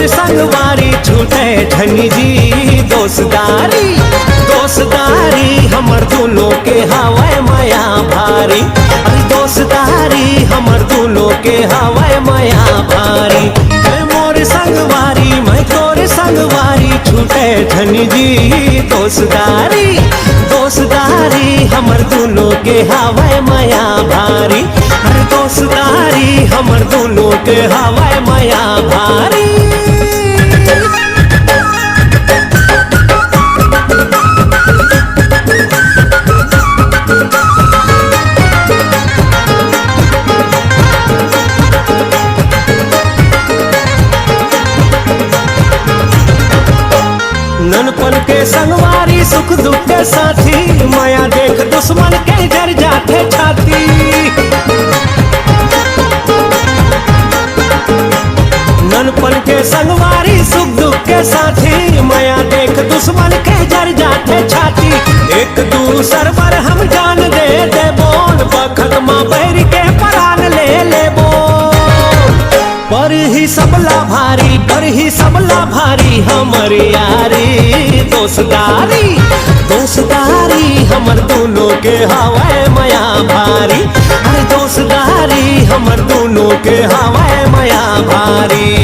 संगवारी छूटे धनी जी दोस्तारी। दोस्तारी हमर दोनों के हवाए माया भारी। अरे दोस्तारी हमर दोनों के हवाए माया भारी। मोर संगवारी मैं तोर संगवारी छूटे धनी जी दोस्तारी। दोस्तारी हमर दोनों के हवाए माया भारी। अरे दोस्तारी हमर दोनों के हवाए माया भारी। ननपन के संगवारी सुख दुख के साथी। माया देख दुश्मन के जर जाते छाती। ननपन के संगवारी सुख दुख के साथी। माया देख दुश्मन के जर जाते छाती। एक दूसर पर हम जान दे दे बोल। बखत माँ बैर के परान ले ले बोल। पर ही सबला भारी पर ही सबला भारी हमर यारी दोस्तारी। दोस्तारी हमर दोनों के हवाए माया भारी। अरे दोस्तारी हमर दोनों के हवाए माया भारी।